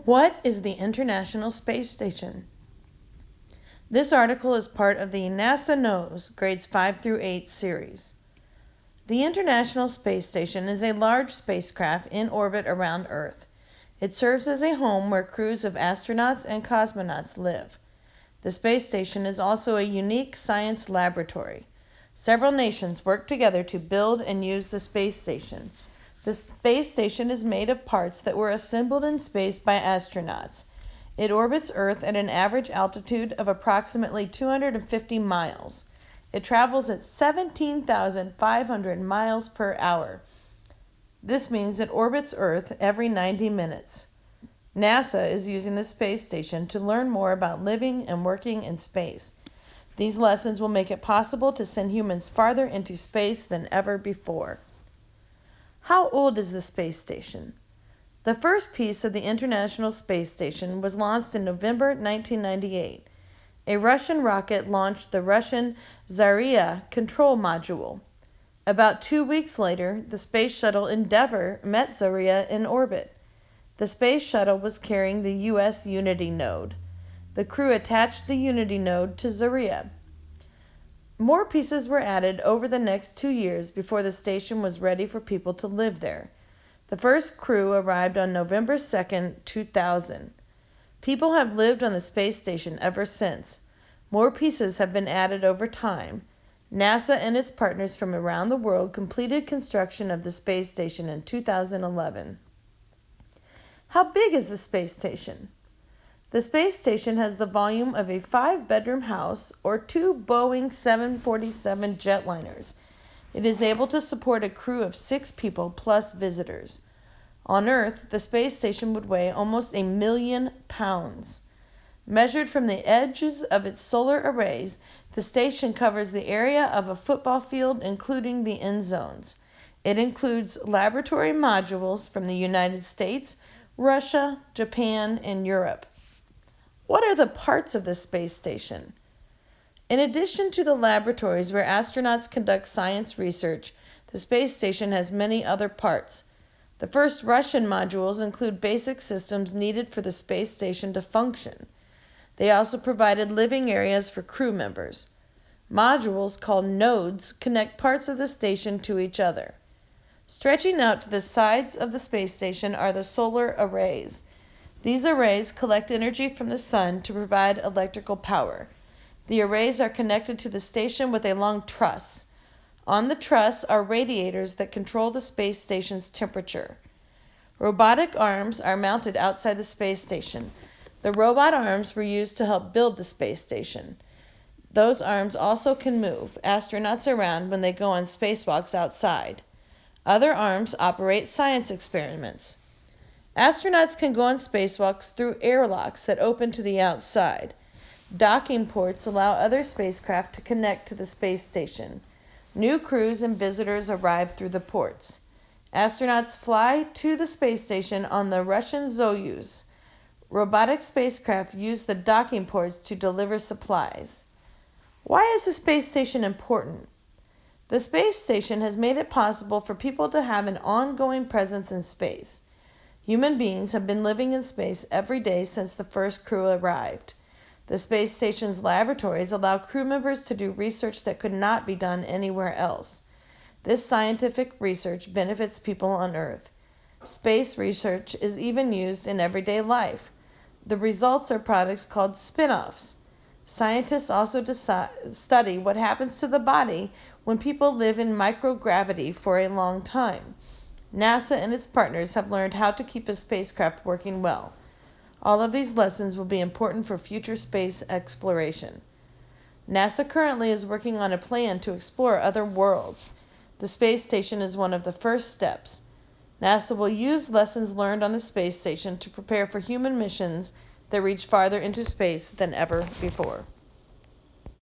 What is the International Space Station? This article is part of the NASA Knows grades 5 through 8 series. The International Space Station is a large spacecraft in orbit around Earth. It serves as a home where crews of astronauts and cosmonauts live. The space station is also a unique science laboratory. Several nations work together to build and use the space station. The space station is made of parts that were assembled in space by astronauts. It orbits Earth at an average altitude of approximately 250 miles. It travels at 17,500 miles per hour. This means it orbits Earth every 90 minutes. NASA is using the space station to learn more about living and working in space. These lessons will make it possible to send humans farther into space than ever before. How old is the space station? The first piece of the International Space Station was launched in November 1998. A Russian rocket launched the Russian Zarya control module. About 2 weeks later, the space shuttle Endeavour met Zarya in orbit. The space shuttle was carrying the U.S. Unity node. The crew attached the Unity node to Zarya. More pieces were added over the next 2 years before the station was ready for people to live there. The first crew arrived on November 2, 2000. People have lived on the space station ever since. More pieces have been added over time. NASA and its partners from around the world completed construction of the space station in 2011. How big is the space station? The space station has the volume of a 5-bedroom house or 2 Boeing 747 jetliners. It is able to support a crew of 6 people plus visitors. On Earth, the space station would weigh almost 1 million pounds. Measured from the edges of its solar arrays, the station covers the area of a football field, including the end zones. It includes laboratory modules from the United States, Russia, Japan, and Europe. What are the parts of the space station? In addition to the laboratories where astronauts conduct science research, the space station has many other parts. The first Russian modules include basic systems needed for the space station to function. They also provided living areas for crew members. Modules called nodes connect parts of the station to each other. Stretching out to the sides of the space station are the solar arrays. These arrays collect energy from the sun to provide electrical power. The arrays are connected to the station with a long truss. On the truss are radiators that control the space station's temperature. Robotic arms are mounted outside the space station. The robot arms were used to help build the space station. Those arms also can move astronauts around when they go on spacewalks outside. Other arms operate science experiments. Astronauts can go on spacewalks through airlocks that open to the outside. Docking ports allow other spacecraft to connect to the space station. New crews and visitors arrive through the ports. Astronauts fly to the space station on the Russian Soyuz. Robotic spacecraft use the docking ports to deliver supplies. Why is the space station important? The space station has made it possible for people to have an ongoing presence in space. Human beings have been living in space every day since the first crew arrived. The space station's laboratories allow crew members to do research that could not be done anywhere else. This scientific research benefits people on Earth. Space research is even used in everyday life. The results are products called spin-offs. Scientists also study what happens to the body when people live in microgravity for a long time. NASA and its partners have learned how to keep a spacecraft working well. All of these lessons will be important for future space exploration. NASA currently is working on a plan to explore other worlds. The space station is one of the first steps. NASA will use lessons learned on the space station to prepare for human missions that reach farther into space than ever before.